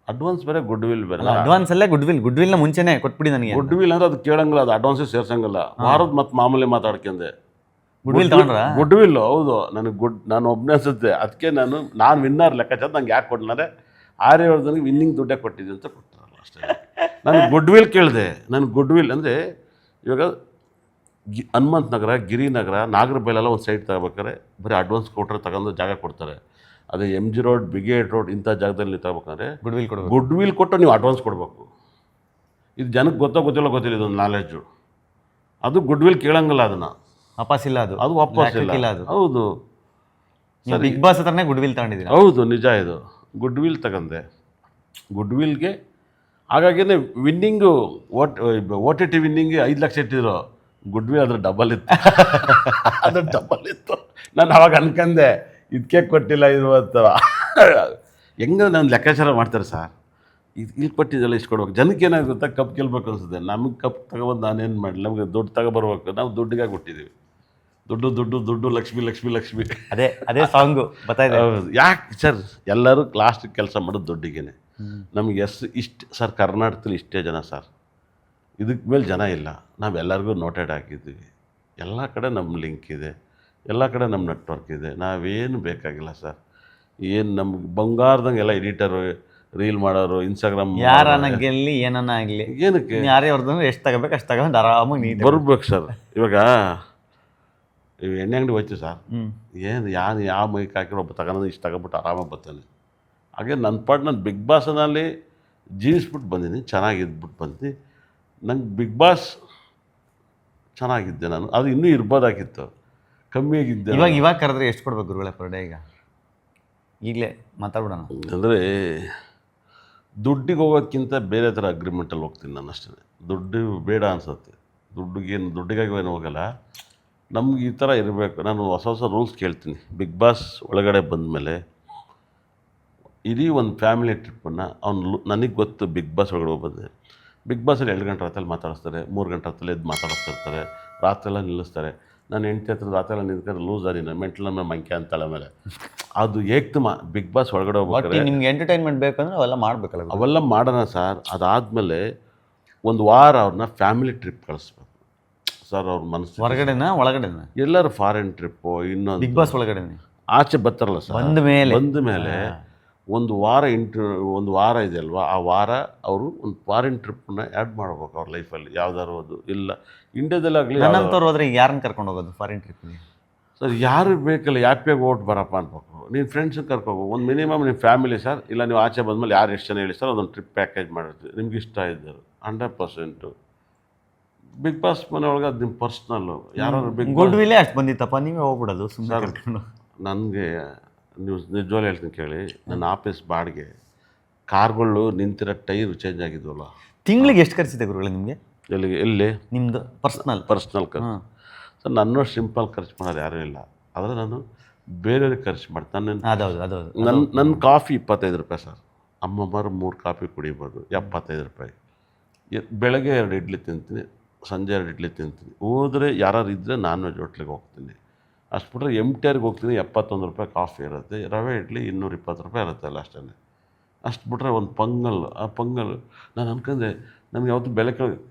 ಅಡ್ವಾನ್ಸ್ ಬೇರೆ, ಗುಡ್ ವಿಲ್ ಬೇರೆ. ಅಡ್ವಾನ್ಸಲ್ಲೇ ಗುಡ್ ವಿಲ್ನ ಮುಂಚೆನೇ ಕೊಟ್ಬಿಡಿ ನನಗೆ. ಗುಡ್ ವಿಲ್ ಅಂದರೆ ಅದು ಕೇಳಂಗಿಲ್ಲ, ಅದು ಅಡ್ವಾನ್ಸೇ ಸೇರ್ಸಂಗಿಲ್ಲ. ವಾರದ ಮತ್ತೆ ಮಾಮೂಲಿ ಮಾತಾಡ್ಕೊಂಡೆ. ಗುಡ್ ವಿಲ್ ತಗೊಂಡ್ರ? ಗುಡ್ ವಿಲ್ಲು, ಹೌದು. ನನಗೆ ನಾನು ಒಬ್ಬನೇ ಅನ್ಸುತ್ತೆ. ಅದಕ್ಕೆ ನಾನು ವಿನ್ನರ್ ಲೆಕ್ಕಾಚಾರ ನಂಗೆ ಯಾಕೆ ಕೊಡ್ಲಾರೆ, ಆರ್ಯವರ್ಧನಿಗೆ ವಿನ್ನಿಂಗ್ ದುಡ್ಡೇ ಕೊಟ್ಟಿದ್ದೆ ಅಂತ ಕೊಡ್ತಾರಲ್ಲ ಅಷ್ಟೇ. ನಾನು ಗುಡ್ ವಿಲ್ ಕೇಳಿದೆ. ನನಗೆ ಗುಡ್ ವಿಲ್ ಅಂದರೆ ಇವಾಗ ಹನುಮಂತ ನಗರ, ಗಿರಿನಗರ, ನಾಗರಬೈಲೆಲ್ಲ ಒಂದು ಸೈಡ್ ತಗೋಬೇಕಾರೆ ಬರೀ ಅಡ್ವಾನ್ಸ್ ಕೊಟ್ಟರೆ ತಗೊಂಡು ಜಾಗ ಕೊಡ್ತಾರೆ. ಅದೇ MG ರೋಡ್, ಬಿಗೇಟ್ ರೋಡ್ ಇಂಥ ಜಾಗದಲ್ಲಿ ನೀವು ತಗೋಬೇಕಾದ್ರೆ ಗುಡ್ ವಿಲ್ ಕೊಟ್ಟು ನೀವು ಅಡ್ವಾನ್ಸ್ ಕೊಡಬೇಕು. ಇದು ಜನಕ್ಕೆ ಗೊತ್ತಿಲ್ಲ ಇದೊಂದು ನಾಲೆಡ್ಜು. ಅದು ಗುಡ್ ವಿಲ್ ಕೇಳಂಗಿಲ್ಲ, ಅದನ್ನು ವಾಪಸ್ಸಿಲ್ಲ, ಅದು ವಾಪಸ್ಸಿಲ್ಲ. ಹೌದು, ಬಿಗ್ ಬಾಸ್ ಹತ್ರನೇ ಗುಡ್ ವಿಲ್ ತಗೊಂಡಿದ್ದೀನಿ. ಹೌದು, ನಿಜ. ಇದು ಗುಡ್ ವಿಲ್ ತಗೊಂಡೆ. ಗುಡ್ ವಿಲ್ಗೆ ಹಾಗಾಗಿನೇ ವಿನ್ನಿಂಗು OTT ವಿನ್ನಿಂಗ್ಗೆ 5 ಲಕ್ಷ ಇಟ್ಟಿದ್ರು. ಗುಡ್ ವಿಲ್ ಅದ್ರ ಡಬಲ್ ಇತ್ತು. ಅದ್ರ ಡಬಲ್ ಇತ್ತು. ನಾನು ಅವಾಗ ಅನ್ಕಂಡೆ ಇದಕ್ಕೆ ಕೊಟ್ಟಿಲ್ಲ ಇದು ಅಂತ. ಹೆಂಗೆ ನಾನು ಲೆಕ್ಕಾಚಾರ ಮಾಡ್ತಾರೆ ಸರ್, ಇಲ್ಲಿ ಕೊಟ್ಟಿದ್ದೆಲ್ಲ ಇಷ್ಟು ಕೊಡ್ಬೇಕು. ಜನಕ್ಕೆ ಏನಾಗುತ್ತೆ, ಕಪ್ ಗೆಲ್ಬೇಕು ಅನಿಸುತ್ತೆ. ನಮಗೆ ಕಪ್ ತಗೊಬಂದು ನಾನೇನು ಮಾಡಲಿ, ನಮಗೆ ದುಡ್ಡು ತಗೊಬರ್ಬೇಕು. ನಾವು ದುಡ್ಡಿಗಾಗಿ ಕೊಟ್ಟಿದ್ದೀವಿ. ದುಡ್ಡು ಲಕ್ಷ್ಮಿ. ಅದೇ ಸಾಂಗು ಬರ್ತಾಯಿದೆ. ಯಾಕೆ ಸರ್, ಎಲ್ಲರೂ ಲಾಸ್ಟಿಗೆ ಕೆಲಸ ಮಾಡೋದು ದುಡ್ಡಿಗೇನೆ. ನಮ್ಗೆ ಇಷ್ಟು ಸರ್, ಕರ್ನಾಟಕದಲ್ಲಿ ಇಷ್ಟೇ ಜನ ಸರ್, ಇದಕ್ಕೆ ಮೇಲೆ ಜನ ಇಲ್ಲ. ನಾವೆಲ್ಲರಿಗೂ ನೋಟೆಡ್ ಹಾಕಿದ್ದೀವಿ. ಎಲ್ಲ ಕಡೆ ನಮ್ಮ ಲಿಂಕ್ ಇದೆ, ಎಲ್ಲ ಕಡೆ ನಮ್ಮ ನೆಟ್ವರ್ಕ್ ಇದೆ. ನಾವೇನು ಬೇಕಾಗಿಲ್ಲ ಸರ್. ಏನು ನಮ್ಗೆ ಬಂಗಾರದಂಗೆ ಎಲ್ಲ ಎಡಿಟರು, ರೀಲ್ ಮಾಡೋರು, ಇನ್ಸ್ಟಾಗ್ರಾಮ್ ಯಾರನ್ನ ಗೆಲ್ಲಿ ಏನನ್ನ ಆಗಲಿ, ಏನಕ್ಕೆ ಯಾರೇ ಅವ್ರದ್ದು ಎಷ್ಟು ತಗೋಬೇಕು ಅಷ್ಟು ತಗೊಂಡು ಆರಾಮಾಗಿ ನೀಟ್ ಬರ್ಬೇಕು ಸರ್. ಇವಾಗ ಎಣ್ಣೆ ಅಂಗಡಿ ಹೋಯ್ತು ಸರ್, ಏನು ಯಾವ ಮೈಕ್ ಹಾಕಿರೋ ಒಬ್ಬ ತಗೊಂಡು ಇಷ್ಟು ತಗೊಬಿಟ್ಟು ಆರಾಮಾಗಿ ಬರ್ತಾನೆ. ಹಾಗೆ ನನ್ನ ಪಾಟ್ ನಾನು ಬಿಗ್ ಬಾಸ್ನಲ್ಲಿ ಜೀವಿಸ್ಬಿಟ್ಟು ಬಂದೀನಿ, ಚೆನ್ನಾಗಿದ್ಬಿಟ್ಟು ಬಂದು ನಂಗೆ ಬಿಗ್ ಬಾಸ್ ಚೆನ್ನಾಗಿದ್ದೆ. ನಾನು ಅದು ಇನ್ನೂ ಇರ್ಬೋದಾಗಿತ್ತು, ಕಮ್ಮಿಯಾಗಿದ್ದೆ. ಇವಾಗ ಕರೆದ್ರೆ ಎಷ್ಟು ಕೊಡ್ಬೇಕು ಗುರುಗಳೇ ಪರ್ ಡೇ? ಈಗಲೇ ಮಾತಾಡ್ಬಿಡೋಣ. ಅಂದರೆ ದುಡ್ಡಿಗೆ ಹೋಗೋದಕ್ಕಿಂತ ಬೇರೆ ಥರ ಅಗ್ರಿಮೆಂಟಲ್ಲಿ ಹೋಗ್ತೀನಿ ನಾನು ಅಷ್ಟೇ. ದುಡ್ಡು ಬೇಡ ಅನಿಸುತ್ತೆ. ದುಡ್ಡಿಗಾಗಿ ಏನು ಹೋಗಲ್ಲ. ನಮ್ಗೆ ಈ ಥರ ಇರಬೇಕು. ನಾನು ಹೊಸ ರೂಲ್ಸ್ ಕೇಳ್ತೀನಿ. ಬಿಗ್ ಬಾಸ್ ಒಳಗಡೆ ಬಂದಮೇಲೆ ಇಡೀ ಒಂದು ಫ್ಯಾಮಿಲಿ ಟ್ರಿಪ್ಪನ್ನು ನನಗೆ ಗೊತ್ತು. ಬಿಗ್ ಬಾಸ್ ಒಳಗಡೆ ಬಂದೆ, ಬಿಗ್ ಬಾಸಲ್ಲಿ 2 ಗಂಟೆ ರಾತ್ರಿ ಮಾತಾಡಿಸ್ತಾರೆ, 3 ಗಂಟೆ ರಾತ್ರಿ ಎದ್ದು ಮಾತಾಡಿಸ್ತಿರ್ತಾರೆ, ರಾತ್ರಿಯೆಲ್ಲ ನಿಲ್ಲಿಸ್ತಾರೆ. ನಾನು ಹೆಂಡ್ತಿ ಹತ್ರ ರಾತ್ರಿ ನಿಂತ್ಕೊಂಡು ಲೂಸ್ ಆದೀನಿ, ಮೆಂಟಲ್ ನಮ್ಮ ಮಂಕ್ಯ ಅಂತಳ ಮೇಲೆ. ಅದು ಏಕ್ತಮ ಬಿಗ್ ಬಾಸ್ ಒಳಗಡೆ ಹೋಗ್ಬೇಕಾದ್ರೆ ನಿಮ್ಗೆ ಎಂಟರ್ಟೈನ್ಮೆಂಟ್ ಬೇಕಂದ್ರೆ ಅವೆಲ್ಲ ಮಾಡಬೇಕಲ್ಲ. ಅವೆಲ್ಲ ಮಾಡೋಣ ಸರ್. ಅದಾದಮೇಲೆ 1 ವಾರ ಅವ್ರನ್ನ ಫ್ಯಾಮಿಲಿ ಟ್ರಿಪ್ ಕಳಿಸ್ಬೇಕು ಸರ್. ಅವ್ರ ಮನಸ್ಸು ಒಳಗಡೆನ ಎಲ್ಲರೂ ಫಾರಿನ್ ಟ್ರಿಪ್ಪು, ಇನ್ನೊಂದು ಬಿಗ್ ಬಾಸ್ ಒಳಗಡೆ ಆಚೆ ಬರ್ತಾರಲ್ಲ ಸರ್. ಬಂದ ಮೇಲೆ 1 ವಾರ ಇದೆ ಅಲ್ವಾ, ಆ ವಾರ ಅವರು ಒಂದು ಫಾರಿನ್ ಟ್ರಿಪ್ಪನ್ನ ಆ್ಯಡ್ ಮಾಡ್ಬೇಕು ಅವ್ರ ಲೈಫಲ್ಲಿ. ಯಾವ್ದಾದ್ರು ಅದು ಇಲ್ಲ ಇಂಡಿಯಾದಲ್ಲಾಗಲಿ. ನನ್ನಂತವ್ರು ಹೋದ್ರೆ ಯಾರನ್ನ ಕರ್ಕೊಂಡು ಹೋಗೋದು ಫಾರಿನ್ ಟ್ರಿಪ್ಗೆ? ಸರ್ ಯಾರು ಬೇಕಲ್ಲ, ಹ್ಯಾಪಿಯಾಗಿ ಓಟ್ ಬರಪ್ಪ ಅನ್ಬೇಕು. ನೀನು ಫ್ರೆಂಡ್ಸನ್ನ ಕರ್ಕೋಬೇಕು. ಒಂದು ಮಿನಿಮಮ್ ನಿಮ್ಮ ಫ್ಯಾಮಿಲಿ ಸರ್, ಇಲ್ಲ ನೀವು ಆಚೆ ಬಂದಮೇಲೆ ಯಾರು ಎಷ್ಟು ಜನ ಹೇಳಿ ಸರ್, ಅದೊಂದು ಟ್ರಿಪ್ ಪ್ಯಾಕೇಜ್ ಮಾಡಿರ್ತೀವಿ. ನಿಮ್ಗೆ ಇಷ್ಟ ಇದ್ದರು 100%. ಬಿಗ್ ಬಾಸ್ ಮನೆ ಒಳಗೆ ಅದು ನಿಮ್ಮ ಪರ್ಸ್ನಲ್ಲು. ಯಾರು ಬಿಗ್ ಗುಡ್ ವಿಲ್ಲೇ ಅಷ್ಟು ಬಂದಿತ್ತಪ್ಪ, ನೀವೇ ಹೋಗ್ಬಿಡೋದು ಸುಮ್ಮನೆ ಕರ್ಕೊಂಡು. ನನಗೆ ನೀವು ನಿಜವಾಗ್ಲೂ ಹೇಳ್ತೀನಿ ಕೇಳಿ, ನನ್ನ ಆಫೀಸ್ ಬಾಡಿಗೆ ಕಾರ್ಗಳು ನಿಂತಿರೋ ಟೈರು ಚೇಂಜ್ ಆಗಿದ್ವಲ್ಲ. ತಿಂಗಳಿಗೆ ಎಷ್ಟು ಖರ್ಚಿದೆ ಗುರುಗಳೇ ನಿಮಗೆ? ಎಲ್ಲಿ ನಿಮ್ಮದು ಪರ್ಸ್ನಲ್ ಖರ್ಚು ಸರ್. ನನ್ನ ಸಿಂಪಲ್ ಖರ್ಚು ಮಾಡೋದು ಯಾರೂ ಇಲ್ಲ. ಆದರೆ ನಾನು ಬೇರೆಯವ್ರಿಗೆ ಖರ್ಚು ಮಾಡ್ತಾನೆ. ನನ್ನ ಕಾಫಿ 25 ರೂಪಾಯಿ ಸರ್. ಅಮ್ಮಮ್ಮರು 3 ಕಾಫಿ ಕುಡಿಬೋದು, 75 ರೂಪಾಯಿ. ಬೆಳಗ್ಗೆ 2 ಇಡ್ಲಿ ತಿಂತೀನಿ, ಸಂಜೆ 2 ಇಡ್ಲಿ ತಿಂತೀನಿ. ಹೋದರೆ ಯಾರು ಇದ್ದರೆ ನಾನ್ ವೆಜ್ ಹೋಟ್ಲಿಗೆ ಹೋಗ್ತೀನಿ. ಅಷ್ಟು ಬಿಟ್ಟರೆ MTRಗೆ ಹೋಗ್ತೀನಿ, 71 ರೂಪಾಯಿ ಕಾಫಿ ಇರುತ್ತೆ. ರವೆ ಇಡ್ಲಿ 220 ರೂಪಾಯಿ ಇರುತ್ತೆ ಅಲ್ಲ, ಅಷ್ಟೇ. ಅಷ್ಟು ಬಿಟ್ಟರೆ ಒಂದು ಪೊಂಗಲ್, ಆ ಪೊಂಗಲ್ ನಾನು ಅನ್ಕೊಂಡೆ ನಮ್ಗೆ ಯಾವತ್ತು ಬೆಲೆ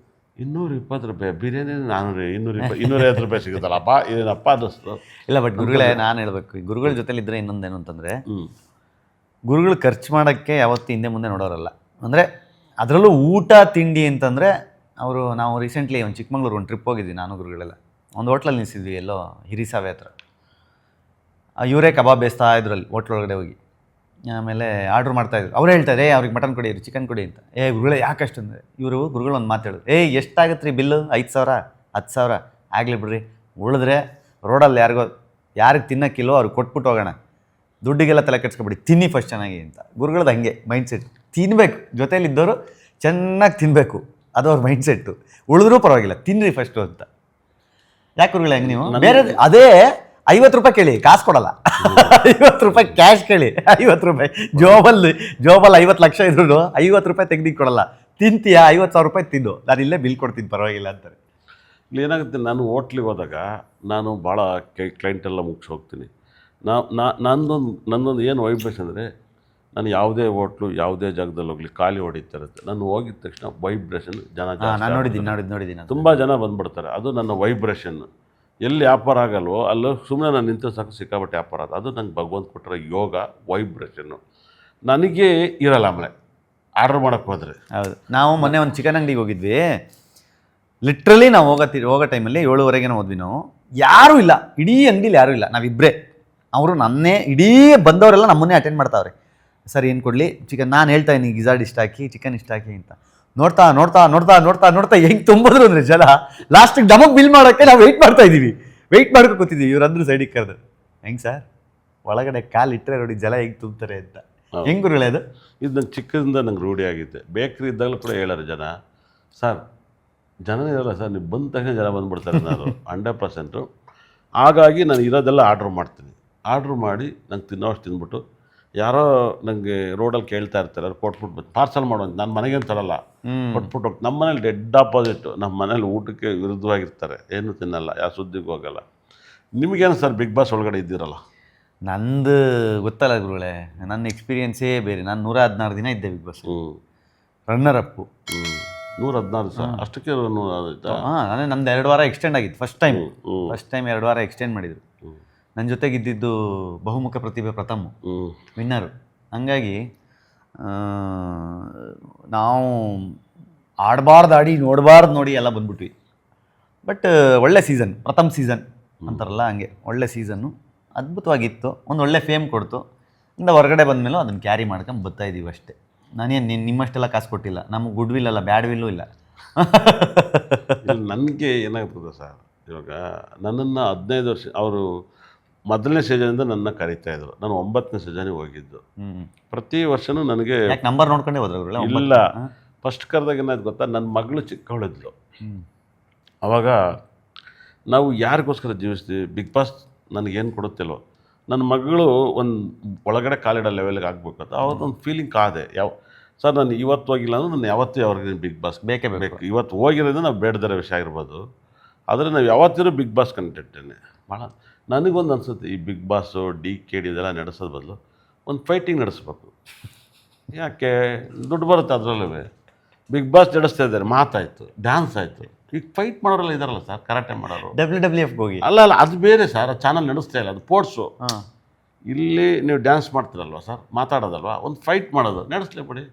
220 ರೂಪಾಯಿ ಬಿರಿಯಾನಿ 400, 250 ರೂಪಾಯಿ ಸಿಗುತ್ತಲ್ಲಪ್ಪ, ಇದೇನಪ್ಪ ಅನ್ನಿಸ್ತು. ಇಲ್ಲ ಬಟ್ ಗುರುಗಳೇ, ನಾನು ಹೇಳ್ಬೇಕು, ಗುರುಗಳ ಜೊತೆಲಿದ್ದರೆ ಇನ್ನೊಂದೇನು ಅಂತಂದರೆ, ಗುರುಗಳು ಖರ್ಚು ಮಾಡೋಕ್ಕೆ ಯಾವತ್ತು ಹಿಂದೆ ಮುಂದೆ ನೋಡೋರಲ್ಲ. ಅಂದರೆ ಅದರಲ್ಲೂ ಊಟ ತಿಂಡಿ ಅಂತಂದರೆ ನಾವು ರೀಸೆಂಟ್ಲಿ ಒಂದು ಚಿಕ್ಕಮಂಗ್ಳೂರು ಒಂದು ಟ್ರಿಪ್ ಹೋಗಿದ್ವಿ ನಾನು ಗುರುಗಳೆಲ್ಲ. ಒಂದು ಹೋಟ್ಲಲ್ಲಿ ನಿಲ್ಸಿದ್ವಿ, ಎಲ್ಲೋ ಹಿರಿಸಾವೆ ಹತ್ರ. ಇವರೇ ಕಬಾಬ್ ಬೇಯಿಸ್ತಾ ಇದ್ರು ಅಲ್ಲಿ ಹೋಟ್ಲೊಳಗಡೆ ಹೋಗಿ. ಆಮೇಲೆ ಆರ್ಡ್ರ್ ಮಾಡ್ತಾಯಿದ್ರು. ಅವ್ರು ಹೇಳ್ತಾರೆ ಅವ್ರಿಗೆ ಮಟನ್ ಕೊಡಿ, ಚಿಕನ್ ಕೊಡಿ ಅಂತ. ಗುರುಗಳೇ ಯಾಕಷ್ಟು ಅಂದರೆ, ಇವರು ಗುರುಗಳು ಒಂದು ಮಾತು ಹೇಳೋದು, ಎಷ್ಟಾಗತ್ತೆ ರೀ ಬಿಲ್ಲು? 5,000 10,000 ಆಗಲಿ ಬಿಡ್ರಿ, ಉಳಿದ್ರೆ ರೋಡಲ್ಲಿ ಯಾರಿಗೆ ತಿನ್ನೋಕ್ಕಿಲ್ಲೋ ಅವ್ರಿಗೆ ಕೊಟ್ಬಿಟ್ಟು ಹೋಗೋಣ, ದುಡ್ಡಿಗೆಲ್ಲ ತಲೆ ಕೆಡ್ಸ್ಕೊಬಿಡಿ, ತಿನ್ನಿ ಫಸ್ಟ್ ಚೆನ್ನಾಗಿ ಅಂತ. ಗುರುಗಳದ್ದು ಹಂಗೆ ಮೈಂಡ್ಸೆಟ್. ತಿನ್ನಬೇಕು, ಜೊತೆಯಲ್ಲಿದ್ದವರು ಚೆನ್ನಾಗಿ ತಿನ್ನಬೇಕು, ಅದು ಅವ್ರ ಮೈಂಡ್ಸೆಟ್ಟು. ಉಳಿದ್ರೂ ಪರವಾಗಿಲ್ಲ, ತಿನ್ನಿರಿ ಫಸ್ಟು ಅಂತ. ಯಾಕೆ ಗುರುಗಳೇ ಹೆಂಗೆ ನೀವು ಬೇರೆ 50 ರೂಪಾಯಿ ಕೇಳಿ, ಕಾಸು ಕೊಡಲ್ಲ. 50 ರೂಪಾಯಿ ಕ್ಯಾಶ್ ಕೇಳಿ, 50 ರೂಪಾಯಿ ಜೋಬಲ್ಲಿ 50 ಲಕ್ಷ ಇದ್ರು 50 ರೂಪಾಯಿ ತೆಗ್ದಿಕ್ಕೆ ಕೊಡಲ್ಲ. ತಿಂತೀಯಾ 50,000 ರೂಪಾಯಿ ತಿಂದು, ನಾನು ಇಲ್ಲೇ ಬಿಲ್ ಕೊಡ್ತೀನಿ ಪರವಾಗಿಲ್ಲ ಅಂತಾರೆ. ಇಲ್ಲಿ ಏನಾಗುತ್ತೆ, ನಾನು ಹೋಟ್ಲಿಗೆ ಹೋದಾಗ ನಾನು ಭಾಳ ಕ್ಲೈಂಟೆಲ್ಲ ಮುಗಿಸಿ ಹೋಗ್ತೀನಿ. ನನ್ನೊಂದು ಏನು ವೈಬ್ರೇಷನ್ ಅಂದರೆ, ನಾನು ಯಾವುದೇ ಹೋಟ್ಲು ಯಾವುದೇ ಜಾಗದಲ್ಲಿ ಹೋಗಲಿ ಖಾಲಿ ಹೊಡಿತಾ ಇರುತ್ತೆ. ನಾನು ಹೋಗಿದ ತಕ್ಷಣ ವೈಬ್ರೇಷನ್ ಜನ ನಾನು ನೋಡಿದ್ದೀನಿ ತುಂಬ ಜನ ಬಂದುಬಿಡ್ತಾರೆ. ಅದು ನನ್ನ ವೈಬ್ರೇಷನ್. ಎಲ್ಲಿ ವ್ಯಾಪಾರ ಆಗಲ್ವೋ ಅಲ್ಲೂ ಸುಮ್ಮನೆ ನಾನು ನಿಂತು ಸಾಕು ಸಿಕ್ಕಾಬಟ್ಟೆ ವ್ಯಾಪಾರ ಅದು. ಅದು ನಂಗೆ ಭಗವಂತ ಕೊಟ್ಟರೆ ಯೋಗ ವೈಬ್ರೇಷನ್ನು. ನನಗೆ ಇರಲ್ಲ ಆಮೇಲೆ ಆರ್ಡ್ರ್ ಮಾಡೋಕ್ಕೆ ಹೋದರೆ. ಹೌದು, ನಾವು ಮೊನ್ನೆ ಒಂದು ಚಿಕನ್ ಅಂಗಡಿಗೆ ಹೋಗಿದ್ವಿ. ಲಿಟ್ರಲಿ ನಾವು ಹೋಗೋ ಟೈಮಲ್ಲಿ 7:30 ಹೋದ್ವಿ ನಾವು. ಯಾರೂ ಇಲ್ಲ, ಇಡೀ ಅಂಗಡಿಲಿ ಯಾರೂ ಇಲ್ಲ, ನಾವಿಬ್ಬರೇ. ಅವರು ನನ್ನೇ ಇಡೀ ಬಂದವರೆಲ್ಲ ನಮ್ಮನ್ನೇ ಅಟೆಂಡ್ ಮಾಡ್ತಾವ್ರೆ. ಸರ್ ಏನು ಕೊಡಲಿ ಚಿಕನ್, ನಾನು ಹೇಳ್ತಾ ಇದ್ದೀನಿ ಗಿಜಾರ್ಡ್ ಇಷ್ಟ ಹಾಕಿ, ಚಿಕನ್ ಇಷ್ಟ ಹಾಕಿ ಅಂತ. ನೋಡ್ತಾ ಹೆಂಗೆ ತುಂಬಿದ್ರು ಅಂದರೆ ಜನ, ಲಾಸ್ಟಿಗೆ ನಮಗೆ ಬಿಲ್ ಮಾಡೋಕ್ಕೆ ನಾವು ವೆಯ್ಟ್ ಮಾಡ್ಕೊ ಕೂತಿದ್ದೀವಿ. ಇವ್ರಂದ್ರು ಸೈಡಿಗೆ ಕರೆದು, ಹೆಂಗೆ ಸರ್ ಒಳಗಡೆ ಕಾಲು ಇಟ್ಟರೆ ನೋಡಿ ಜನ ಹೆಂಗೆ ತುಂಬ್ತಾರೆ ಅಂತ. ಹೆಂಗೆ ಗುರುಗಳೇ ಅದು? ಇದು ನಂಗೆ ಚಿಕ್ಕದಿಂದ ನಂಗೆ ರೂಢಿ ಆಗಿತ್ತು. ಬೇಕ್ರಿ ಇದ್ದಾಗಲೂ ಕೂಡ ಹೇಳೋರು ಜನ, ಸರ್ ಜನನೇ ಇರಲ್ಲ ಸರ್, ನೀವು ಬಂದ ತಕ್ಷಣ ಜನ ಬಂದುಬಿಡ್ತಾರೆ. ನಾನು 100%. ಹಾಗಾಗಿ ನಾನು ಇರೋದೆಲ್ಲ ಆರ್ಡ್ರ್ ಮಾಡ್ತೀನಿ. ಆರ್ಡ್ರ್ ಮಾಡಿ ನಂಗೆ ತಿನ್ನೋಷ್ಟು ತಿಂದ್ಬಿಟ್ಟು, ಯಾರೋ ನನಗೆ ರೋಡಲ್ಲಿ ಕೇಳ್ತಾ ಇರ್ತಾರೆ, ಅವ್ರು ಕೊಟ್ಬಿಟ್ಟು ಪಾರ್ಸಲ್ ಮಾಡೋದು. ನಾನು ಮನೆಗೇನು ತರಲ್ಲ, ಕೊಟ್ಬಿಟ್ಟು ಹೋಗ್ತೀನಿ. ನಮ್ಮ ಮನೇಲಿ ಡೆಡ್ ಆಪೋಸಿಟ್ಟು. ನಮ್ಮ ಮನೇಲಿ ಊಟಕ್ಕೆ ವಿರುದ್ಧವಾಗಿರ್ತಾರೆ, ಏನೂ ತಿನ್ನಲ್ಲ, ಯಾವ ಸುದ್ದಿಗೂ ಹೋಗಲ್ಲ. ನಿಮಗೇನು ಸರ್ ಬಿಗ್ ಬಾಸ್ ಒಳಗಡೆ ಇದ್ದೀರಲ್ಲ? ನಂದು ಗೊತ್ತಲ್ಲ ಗುರುಗಳೇ, ನನ್ನ ಎಕ್ಸ್ಪೀರಿಯನ್ಸೇ ಬೇರೆ. ನಾನು 116 ದಿನ ಇದ್ದೆ Bigg Boss, runner up. 116 sir, ಅಷ್ಟಕ್ಕೆ ನಾನೇ ನಮ್ದು 2 ವಾರ ಎಕ್ಸ್ಟೆಂಡ್ ಆಗಿತ್ತು. ಫಸ್ಟ್ ಟೈಮ್ 2 ವಾರ ಎಕ್ಸ್ಟೆಂಡ್ ಮಾಡಿದರು. ನನ್ನ ಜೊತೆಗಿದ್ದಿದ್ದು ಬಹುಮುಖ ಪ್ರತಿಭೆ ಪ್ರಥಮ್ ವಿನ್ನರು. ಹಂಗಾಗಿ ನಾವು ಆಡಿ ನೋಡಿ ಎಲ್ಲ ಬಂದ್ಬಿಟ್ವಿ. ಬಟ್ ಒಳ್ಳೆ ಸೀಸನ್, ಪ್ರಥಮ್ ಸೀಸನ್ ಅಂತಾರಲ್ಲ ಹಂಗೆ ಒಳ್ಳೆ ಸೀಸನ್ನು, ಅದ್ಭುತವಾಗಿತ್ತು. ಒಂದು ಒಳ್ಳೆ ಫೇಮ್ ಕೊಡ್ತು. ಇಂದ ಹೊರಗಡೆ ಬಂದಮೇಲೂ ಅದನ್ನು ಕ್ಯಾರಿ ಮಾಡ್ಕೊಂಡು ಬರ್ತಾಯಿದ್ದೀವಿ ಅಷ್ಟೇ. ನಾನೇನು ನಿಮ್ಮಷ್ಟೆಲ್ಲ ಕಾಸು ಕೊಟ್ಟಿಲ್ಲ, ನಮಗೆ ಗುಡ್ ವಿಲ್ ಅಲ್ಲ, ಬ್ಯಾಡ್ ವಿಲ್ಲೂ ಇಲ್ಲ. ನನಗೆ ಏನಾಗ್ತದೆ ಸರ್, ಇವಾಗ ನನ್ನನ್ನು 15 ವರ್ಷ ಅವರು ಮೊದಲನೇ ಸೀಸನಿಂದ ನನ್ನ ಕರೀತಾಯಿದ್ರು. ನಾನು 9ನೇ ಸೀಸನಿಗೆ ಹೋಗಿದ್ದು. ಪ್ರತಿ ವರ್ಷವೂ ನನಗೆ ನಂಬರ್ ನೋಡ್ಕೊಂಡೇ ಹೋದ್ರೆ ಇಲ್ಲ. ಫಸ್ಟ್ ಕರೆದಾಗ ಏನಾಯ್ತು ಗೊತ್ತಾ, ನನ್ನ ಮಗಳು ಚಿಕ್ಕವಳಿದ್ಲು. ಆವಾಗ ನಾವು ಯಾರಿಗೋಸ್ಕರ ಜೀವಿಸ್ತೀವಿ, ಬಿಗ್ ಬಾಸ್ ನನಗೇನು ಕೊಡುತ್ತಿಲ್ವೋ, ನನ್ನ ಮಗಳು ಒಂದು ಒಳಗಡೆ ಕಾಲಿಡೋ ಲೆವೆಲ್ಗೆ ಆಗಬೇಕು ಅಂತ ಅವ್ರದ್ದೊಂದು ಫೀಲಿಂಗ್ ಕಾದೆ. ಸರ್ ನಾನು ಇವತ್ತು ಹೋಗಿಲ್ಲ ಅಂದ್ರೆ ನಾನು ಯಾವತ್ತೂ ಅವ್ರಿಗೆ ಬಿಗ್ ಬಾಸ್ ಬೇಕೇ ಬೇಕು. ಇವತ್ತು ಹೋಗಿರೋದ್ರೆ ನಾವು ಬೇಡದಿರೋ ವಿಷಯ ಆಗಿರ್ಬೋದು, ಆದರೆ ನಾವು ಯಾವತ್ತಿರೋ ಬಿಗ್ ಬಾಸ್ ಕಂಟೆಂಟೇನೆ ಭಾಳ. ನನಗೊಂದು ಅನ್ಸುತ್ತೆ, ಈ ಬಿಗ್ ಬಾಸು DKD ಇದೆಲ್ಲ ನಡೆಸೋದು ಬದಲು ಒಂದು ಫೈಟಿಂಗ್ ನಡೆಸ್ಬೇಕು. ಯಾಕೆ ದುಡ್ಡು ಬರುತ್ತೆ ಅದರಲ್ಲೂ. ಬಿಗ್ ಬಾಸ್ ನಡೆಸ್ತಾ ಇದ್ದಾರೆ, ಮಾತಾಯಿತು, ಡ್ಯಾನ್ಸ್ ಆಯಿತು. ಈಗ ಫೈಟ್ ಮಾಡೋರೆಲ್ಲ ಇದಾರಲ್ಲ ಸರ್, ಕರಾಟೆ ಮಾಡೋರು, WWF ಹೋಗಿ. ಅಲ್ಲ ಅದು ಬೇರೆ ಸರ್, ಅದು ಚಾನಲ್ ನಡೆಸ್ತಾ ಇಲ್ಲ, ಅದು ಸ್ಪೋರ್ಟ್ಸು. ಇಲ್ಲಿ ನೀವು ಡ್ಯಾನ್ಸ್ ಮಾಡ್ತೀರಲ್ವ ಸರ್, ಮಾತಾಡೋದಲ್ವ, ಒಂದು ಫೈಟ್ ಮಾಡೋದು ನಡೆಸ್ಲೇ ಬಿಡಿ.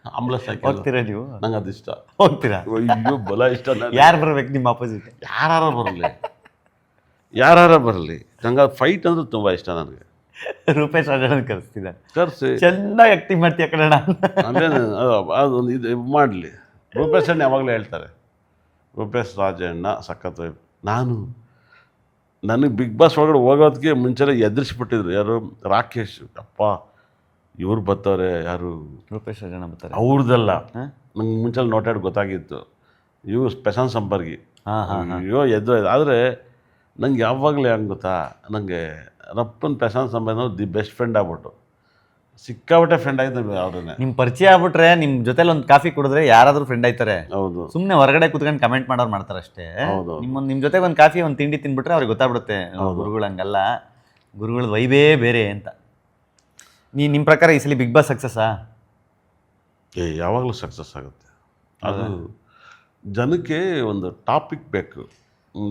ಆಂಬುಲೆನ್ಸ್ ಹಾಕಿ ಹೋಗ್ತೀರಾ ನೀವು? ನಂಗೆ ಅದು ಇಷ್ಟ. ಹೋಗ್ತೀರಾ? ಅಯ್ಯೋ ಬಲ ಇಷ್ಟ. ಯಾರು ಬರ್ಬೇಕು ನಿಮ್ಮ ಆಪೋಸಿಟ್? ಯಾರು ಬರಲಿ, ನಂಗೆ ಫೈಟ್ ಅಂದ್ರೆ ತುಂಬ ಇಷ್ಟ. ನನಗೆ ರೂಪೇಶ್ ರಾಜಣ್ಣ ಕರೆಸ್ತಿದ್ದೆ, ಕರೆಸಿ ಚೆನ್ನಾಗಿ ಆ್ಯಕ್ಟಿಂಗ್ ಮಾಡ್ತೀಯ ಕನ್ನಡ. ಅದೇನು ಅದೊಂದು ಇದು ಮಾಡಲಿ. ರೂಪೇಶ್ ಅಣ್ಣ ಯಾವಾಗಲೂ ಹೇಳ್ತಾರೆ, ರೂಪೇಶ್ ರಾಜಣ್ಣ ಸಖತ್. ನನಗೆ ಬಿಗ್ ಬಾಸ್ ಒಳಗಡೆ ಹೋಗೋದಕ್ಕೆ ಮುಂಚೆನೇ ಎದುರಿಸ್ಬಿಟ್ಟಿದ್ರು. ಯಾರು? ರಾಕೇಶ್. ಅಪ್ಪ ಇವ್ರು ಬರ್ತಾರೆ, ಯಾರು? ರೂಪೇಶ್ ರಾಜಣ್ಣ ಬರ್ತಾರೆ. ಅವ್ರದ್ದೆಲ್ಲ ನಂಗೆ ಮುಂಚೆ ನೋಟಾಡಿ ಗೊತ್ತಾಗಿತ್ತು. ಇವು ಸ್ಪೆಷಲ್ ಸಂಪರ್ಗಿ. ಅಯ್ಯೋ ಆದರೆ ನಂಗೆ ಯಾವಾಗಲೇ ಹಂಗೆ ಗೊತ್ತಾ, ನನಗೆ ರಪ್ಪನ ಪ್ರಶಾಂತ್ ಸಂಬಂಧ ದಿ ಬೆಸ್ಟ್ ಫ್ರೆಂಡ್ ಆಗ್ಬಿಟ್ಟು ಸಿಕ್ಕಾಬಿಟ್ಟೆ ಫ್ರೆಂಡ್ ಆಗಿದ್ದೆ ಅವ್ರನ್ನೇ. ನಿಮ್ಮ ಪರಿಚಯ ಆಗ್ಬಿಟ್ರೆ ನಿಮ್ಮ ಜೊತೆಲಿ ಒಂದು ಕಾಫಿ ಕುಡಿದ್ರೆ ಯಾರಾದರೂ ಫ್ರೆಂಡ್ ಆಯ್ತಾರೆ. ಹೌದು, ಸುಮ್ಮನೆ ಹೊರಗಡೆ ಕೂತ್ಕೊಂಡು ಕಮೆಂಟ್ ಮಾಡೋರು ಮಾಡ್ತಾರೆ ಅಷ್ಟೇ. ಹೌದು, ನಿಮ್ಮ ಜೊತೆಗೆ ಒಂದು ಕಾಫಿ ಒಂದು ತಿಂಡಿ ತಿಂದ್ಬಿಟ್ರೆ ಅವ್ರಿಗೆ ಗೊತ್ತಾಗ್ಬಿಡುತ್ತೆ, ಗುರುಗಳು ಹಂಗಲ್ಲ, ಗುರುಗಳ ವೈಬೇ ಬೇರೆ ಅಂತ. ನಿಮ್ಮ ಪ್ರಕಾರ ಈ ಸಲ ಬಿಗ್ ಬಾಸ್ ಸಕ್ಸಸ್ಸಾ? ಯಾವಾಗಲೂ ಸಕ್ಸಸ್ ಆಗುತ್ತೆ. ಅದು ಜನಕ್ಕೆ ಒಂದು ಟಾಪಿಕ್ ಬೇಕು,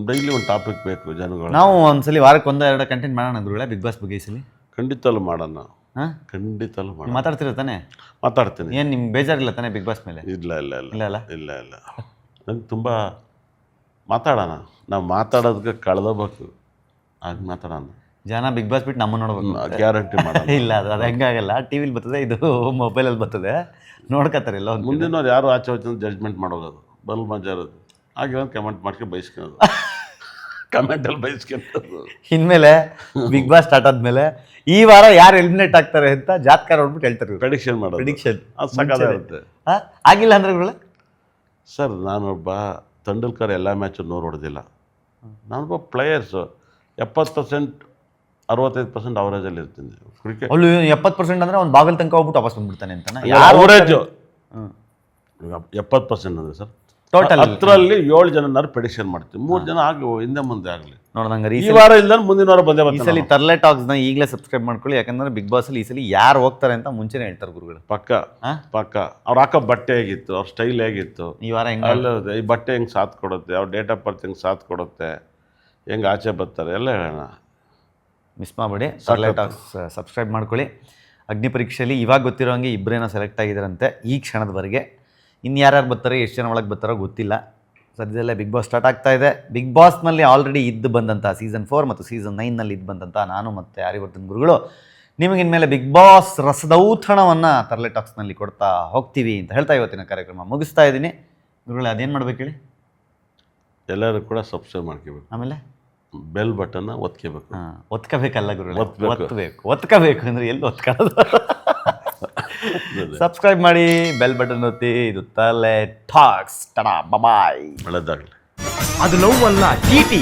ಡೈಲಿ ಒಂದು ಟಾಪಿಕ್ ಬೇಕು ಜನಗಳು. ನಾವು ಒಂದ್ಸಲಿ ವಾರಕ್ಕೆ 1-2 ಕಂಟೆಂಟ್ ಮಾಡೋಣ ಗುರುಗಳೇ ಬಿಗ್ ಬಾಸ್ ಬಗ್ಗೆ ಈ ಸಲ. ಖಂಡಿತಲ್ಲೂ ಮಾಡೋಣ, ಖಂಡಿತಲ್ಲೂ ಮಾಡೋಣ. ಮಾತಾಡ್ತಿರೋ ತಾನೆ? ಮಾತಾಡ್ತೀನಿ. ಏನು ನಿಮ್ಗೆ ಬೇಜಾರಿಲ್ಲ ತಾನೆ ಬಿಗ್ ಬಾಸ್ ಮೇಲೆ? ಇಲ್ಲ ಇಲ್ಲ ಇಲ್ಲ ಇಲ್ಲ ಇಲ್ಲ ಇಲ್ಲ ನಂಗೆ ತುಂಬ ಮಾತಾಡೋಣ. ನಾವು ಮಾತಾಡೋದಕ್ಕೆ ಕಳೆದೋಗ್ಬೇಕು, ಹಾಗೆ ಮಾತಾಡೋಣ. ಜನ ಬಿಗ್ ಬಾಸ್ ಬಿಟ್ಟು ನಮ್ಮನ್ನು ನೋಡ್ಬೇಕು, ಗ್ಯಾರಂಟಿ ಮಾಡೋಣ. ಇಲ್ಲ ಅದು ಹೆಂಗಾಗಲ್ಲ. ಟಿವಿಲಿ ಬರ್ತದೆ, ಇದು ಮೊಬೈಲಲ್ಲಿ ಬರ್ತದೆ, ನೋಡ್ಕೊತಾರೆ ಎಲ್ಲ. ಒಂದು ಮುಂದಿನವ್ರು ಯಾರು ಆಚೆ ಹೋಗ್ತಂದು ಜಡ್ಜ್ಮೆಂಟ್ ಮಾಡೋಗೋದು ಬಲ್ ಮಜಾ ಇರೋದು. ಹಾಗೆ ಕಮೆಂಟ್ ಮಾಡ್ಕೊಂಡು ಬೈಸ್ಕೊಳ್ಳೋದು, ಕಮೆಂಟಲ್ಲಿ ಬೈಸ್ಕೊಳ್ಳೋದು. ಇನ್ಮೇಲೆ ಬಿಗ್ ಬಾಸ್ ಸ್ಟಾರ್ಟ್ ಆದಮೇಲೆ ಈ ವಾರ ಯಾರು ಎಲಿಮಿನೇಟ್ ಆಗ್ತಾರೆ ಅಂತ ಜಾತಕ ನೋಡ್ಬಿಟ್ಟು ಹೇಳ್ತಾರೆ, ಪ್ರೆಡಿಕ್ಷನ್ ಮಾಡೋದು. ಪ್ರಿಡಿಕ್ಷನ್ ಅದು ಸಕಾಲಿರುತ್ತೆ. ಆಗಿಲ್ಲ ಅಂದ್ರೆ ಸರ್ ನಾನೊಬ್ಬ ತೆಂಡೂಲ್ಕರ್ ಎಲ್ಲ ಮ್ಯಾಚು 100 ಹೊಡೆದಿಲ್ಲ. ನಾನೊಬ್ಬ ಪ್ಲೇಯರ್ಸು 70% 65% ಅವರೇಜಲ್ಲಿ ಇರ್ತೀನಿ ಕ್ರಿಕೆಟ್. ಅಲ್ಲಿ 70% ಅಂದರೆ ಒಂದು ಬಾಗಲ್ ತನಕ ಹೋಗ್ಬಿಟ್ಟು ವಾಪಸ್ ಬಂದ್ಬಿಡ್ತಾನೆ ಅಂತಾನೆ. ಅವರೇಜು 70% ಅಂದರೆ ಸರ್ ಟೋಟಲ್ 10ರಲ್ಲಿ 7 ಜನನಾರು ಪ್ರೆಡಿಕ್ಷನ್ ಮಾಡ್ತೀವಿ, 3 ಜನ ಆಗಲಿ ಹಿಂದೆ ಮುಂದೆ ಆಗಲಿ. ನೋಡ್ದಂಗೆ ಈ ವಾರ ಇಲ್ಲ ಮುಂದಿನ ವಾರ ಬಂದೇ ಈ ಬರ್ತಾರೆ. ಸಲ ತರ್ಲೆ ಟಾಕ್ಸ್ನ ಈಗಲೇ ಸಬ್ಸ್ಕ್ರೈಬ್ ಮಾಡ್ಕೊಳ್ಳಿ, ಯಾಕಂದ್ರೆ ಬಿಗ್ ಬಾಸಲ್ಲಿ ಈ ಸಲ ಯಾರು ಹೋಗ್ತಾರೆ ಅಂತ ಮುಂಚೆನೇ ಹೇಳ್ತಾರೆ ಗುರುಗಳು. ಪಕ್ಕ ಅವ್ರು ಹಾಕೋ ಬಟ್ಟೆ ಹೇಗಿತ್ತು, ಅವ್ರ ಸ್ಟೈಲ್ ಹೇಗಿತ್ತು, ಈ ವಾರ ಹೆಂಗೆ ಅಲ್ಲ ಈ ಬಟ್ಟೆ ಹೆಂಗೆ ಸಾಥ್ ಕೊಡುತ್ತೆ, ಅವ್ರ ಡೇಟ್ ಆಫ್ ಬರ್ತ್ ಹೆಂಗೆ ಸಾಥ್ ಕೊಡುತ್ತೆ, ಹೆಂಗೆ ಆಚೆ ಬರ್ತಾರೆ ಎಲ್ಲ ಹೇಳೋಣ. ಮಿಸ್ ಮಾಡಬೇಡಿ, ತರ್ಲೆ ಟಾಕ್ಸ್ ಸಬ್ಸ್ಕ್ರೈಬ್ ಮಾಡ್ಕೊಳ್ಳಿ. ಅಗ್ನಿ ಪರೀಕ್ಷೆಯಲ್ಲಿ ಇವಾಗ ಗೊತ್ತಿರೋಂಗೆ ಇಬ್ಬರೇನೋ ಸೆಲೆಕ್ಟ್ ಆಗಿದ್ದಾರಂತೆ ಈ ಕ್ಷಣದವರೆಗೆ. ಇನ್ನು ಯಾರ್ಯಾರು ಬರ್ತಾರೆ, ಎಷ್ಟು ಜನ ಒಳಗೆ ಬರ್ತಾರೋ ಗೊತ್ತಿಲ್ಲ. ಸದ್ಯದಲ್ಲೇ ಬಿಗ್ ಬಾಸ್ ಸ್ಟಾರ್ಟ್ ಆಗ್ತಾ ಇದೆ. ಬಿಗ್ ಬಾಸ್ನಲ್ಲಿ ಆಲ್ರೆಡಿ ಇದ್ದು ಬಂದಂಥ ಸೀಸನ್ 4 ಮತ್ತು ಸೀಸನ್ 9ನಲ್ಲಿ ಇದ್ದು ಬಂದಂಥ ನಾನು ಮತ್ತು ಆರ್ಯವರ್ಧನ್ ಗುರುಗಳು ನಿಮಗಿನ್ಮೇಲೆ ಬಿಗ್ ಬಾಸ್ ರಸದೌತಣವನ್ನು ತರ್ಲೆ ಟಾಕ್ಸ್ನಲ್ಲಿ ಕೊಡ್ತಾ ಹೋಗ್ತೀವಿ ಅಂತ ಹೇಳ್ತಾ ಇವತ್ತಿನ ಕಾರ್ಯಕ್ರಮ ಮುಗಿಸ್ತಾ ಇದ್ದೀನಿ. ಗುರುಗಳೇ ಅದೇನು ಮಾಡ್ಬೇಕು ಹೇಳಿ? ಎಲ್ಲರೂ ಕೂಡ ಸಬ್ಸ್ಕ್ರೈಬ್ ಮಾಡ್ಕೋಬೇಕು, ಆಮೇಲೆ ಬೆಲ್ ಬಟನ್ನ ಒತ್ಕೋಬೇಕು. ಒತ್ಕೋಬೇಕಲ್ಲ ಗುರುಗಳೇ, ಒತ್ಬೇಕು. ಒತ್ಕೋಬೇಕು ಅಂದರೆ ಎಲ್ಲಿ ಒತ್ಕೊಳ್ಳೋದು? ಸಬ್ಸ್ಕ್ರೈಬ್ ಮಾಡಿ, ಬೆಲ್ ಬಟನ್ ಒತ್ತಿ. ಇದು ತರ್ಲೆ ಟಾಕ್ಸ್. ಟಡಾ ಬಾಯ್. ಒಳ್ಳೆದಾಗಲಿ. ಅದು ನೋವಲ್ಲ, ಟಿ